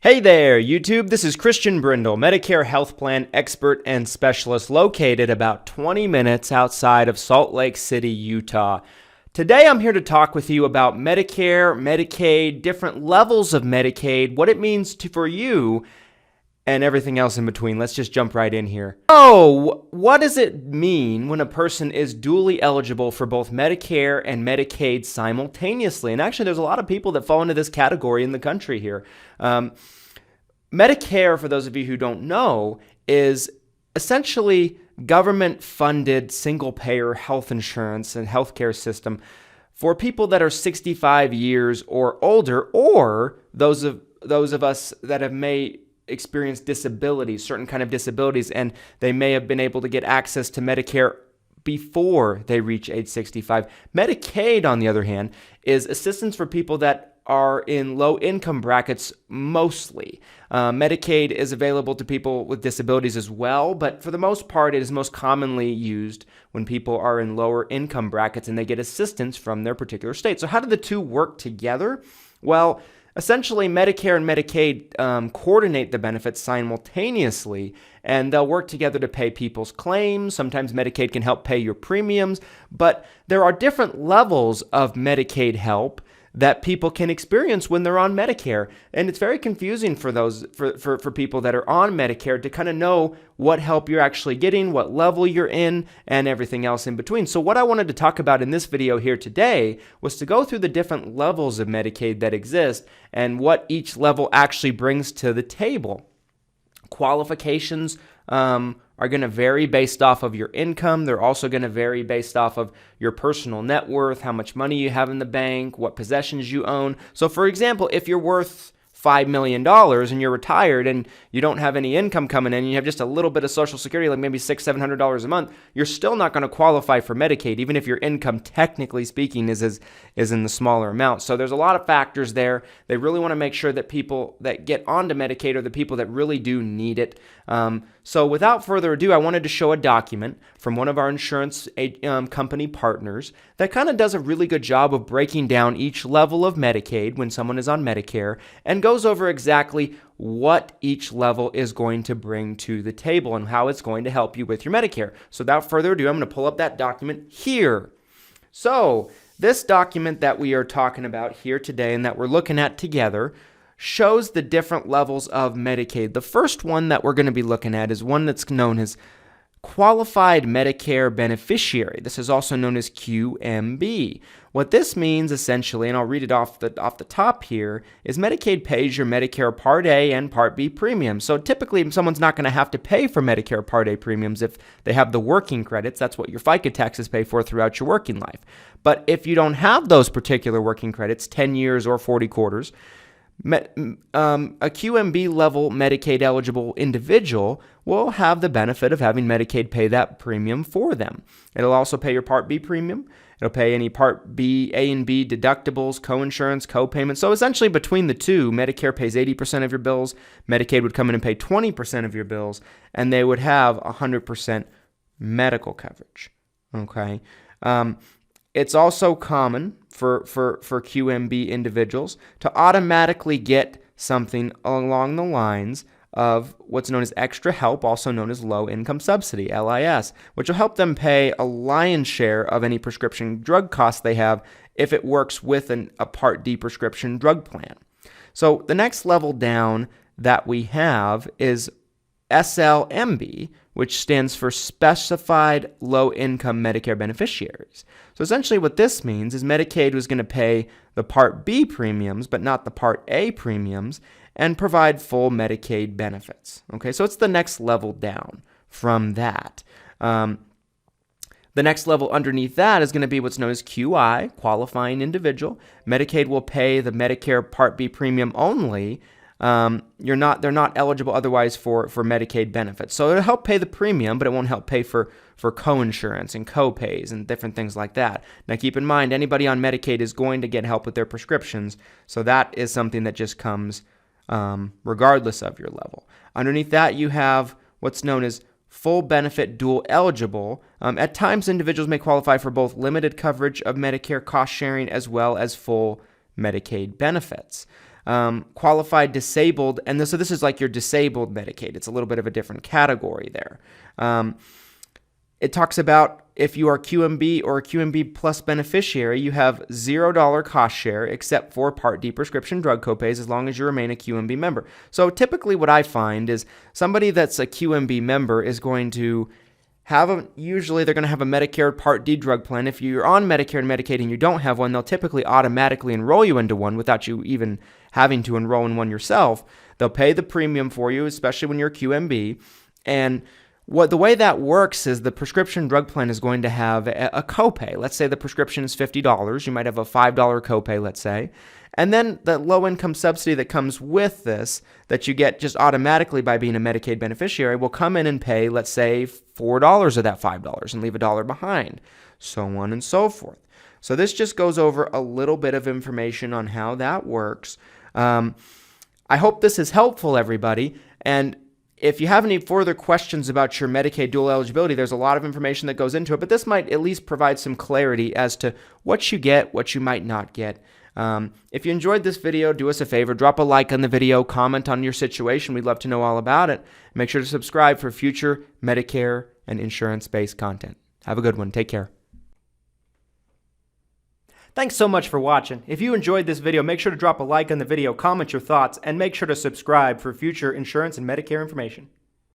Hey there, YouTube. This is Christian Brindle, Medicare health plan expert and specialist located about 20 minutes outside of Salt Lake City, Utah. Today I'm here to talk with you about Medicare, Medicaid, different levels of Medicaid, what it means for you, and everything else in between. Let's just jump right in here. Oh, what does it mean when a person is dually eligible for both Medicare and Medicaid simultaneously? And actually, there's a lot of people that fall into this category in the country here. Medicare, for those of you who don't know, is essentially government-funded single-payer health insurance and healthcare system for people that are 65 years or older, or those of us that may experience disabilities, certain kind of disabilities, and they may have been able to get access to Medicare before they reach age 65. Medicaid, on the other hand, is assistance for people that are in low income brackets mostly. Medicaid is available to people with disabilities as well, but for the most part, it is most commonly used when people are in lower income brackets and they get assistance from their particular state. So how do the two work together? Well, essentially, Medicare and Medicaid coordinate the benefits simultaneously, and they'll work together to pay people's claims. Sometimes Medicaid can help pay your premiums, but there are different levels of Medicaid help that people can experience when they're on Medicare. And it's very confusing for those for people that are on Medicare to kind of know what help you're actually getting, what level you're in, and everything else in between. So what I wanted to talk about in this video here today was to go through the different levels of Medicaid that exist and what each level actually brings to the table. Qualifications are going to vary based off of your income. They're also going to vary based off of your personal net worth, how much money you have in the bank, what possessions you own. So for example, if you're worth $5 million and you're retired and you don't have any income coming in, and you have just a little bit of Social Security, like maybe $600-$700 a month, you're still not going to qualify for Medicaid, even if your income, technically speaking, is in the smaller amount. So there's a lot of factors there. They really want to make sure that people that get onto Medicaid are the people that really do need it. So without further ado, I wanted to show a document from one of our insurance company partners that kind of does a really good job of breaking down each level of Medicaid when someone is on Medicare and goes over exactly what each level is going to bring to the table and how it's going to help you with your Medicare. So without further ado, I'm going to pull up that document here. So this document that we are talking about here today and that we're looking at together shows the different levels of Medicaid. The first one that we're going to be looking at is one that's known as Qualified Medicare Beneficiary. This is also known as QMB. What this means essentially, and I'll read it off the top here, is Medicaid pays your Medicare Part A and Part B premiums. So typically someone's not going to have to pay for Medicare Part A premiums if they have the working credits. That's what your FICA taxes pay for throughout your working life. But if you don't have those particular working credits, 10 years or 40 quarters, a QMB level Medicaid eligible individual will have the benefit of having Medicaid pay that premium for them. It'll also pay your Part B premium. It'll pay any Part B, A and B deductibles, co-insurance, co-payments. So essentially between the two, Medicare pays 80% of your bills, Medicaid would come in and pay 20% of your bills, and they would have 100% medical coverage. Okay. It's also common for QMB individuals to automatically get something along the lines of what's known as extra help, also known as low income subsidy, LIS, which will help them pay a lion's share of any prescription drug costs they have if it works with a Part D prescription drug plan. So the next level down that we have is SLMB, which stands for Specified Low Income Medicare Beneficiaries. So essentially what this means is Medicaid was going to pay the Part B premiums, but not the Part A premiums, and provide full Medicaid benefits. Okay, so it's the next level down from that. The next level underneath that is going to be what's known as QI, Qualifying Individual. Medicaid will pay the Medicare Part B premium only. They're not eligible otherwise for Medicaid benefits. So it'll help pay the premium, but it won't help pay for co-insurance and co-pays and different things like that. Now keep in mind, anybody on Medicaid is going to get help with their prescriptions, so that is something that just comes regardless of your level. Underneath that, you have what's known as full benefit dual eligible. At times, individuals may qualify for both limited coverage of Medicare cost sharing as well as full Medicaid benefits. qualified disabled, and so this is like your disabled Medicaid. It's a little bit of a different category there. It talks about if you are QMB or a QMB plus beneficiary, you have $0 cost share except for Part D prescription drug copays as long as you remain a QMB member. So typically what I find is somebody that's a QMB member is going to usually they're going to have a Medicare Part D drug plan. If you're on Medicare and Medicaid and you don't have one, they'll typically automatically enroll you into one without you even having to enroll in one yourself. They'll pay the premium for you, especially when you're QMB. And the way that works is the prescription drug plan is going to have a copay. Let's say the prescription is $50. You might have a $5 copay, let's say. And then the low-income subsidy that comes with this, that you get just automatically by being a Medicaid beneficiary, will come in and pay, let's say, $4 of that $5 and leave $1 behind, so on and so forth. So this just goes over a little bit of information on how that works. I hope this is helpful, everybody. And if you have any further questions about your Medicaid dual eligibility, there's a lot of information that goes into it, but this might at least provide some clarity as to what you get, what you might not get. If you enjoyed this video, do us a favor, drop a like on the video, comment on your situation. We'd love to know all about it. Make sure to subscribe for future Medicare and insurance-based content. Have a good one. Take care. Thanks so much for watching. If you enjoyed this video, make sure to drop a like on the video, comment your thoughts, and make sure to subscribe for future insurance and Medicare information.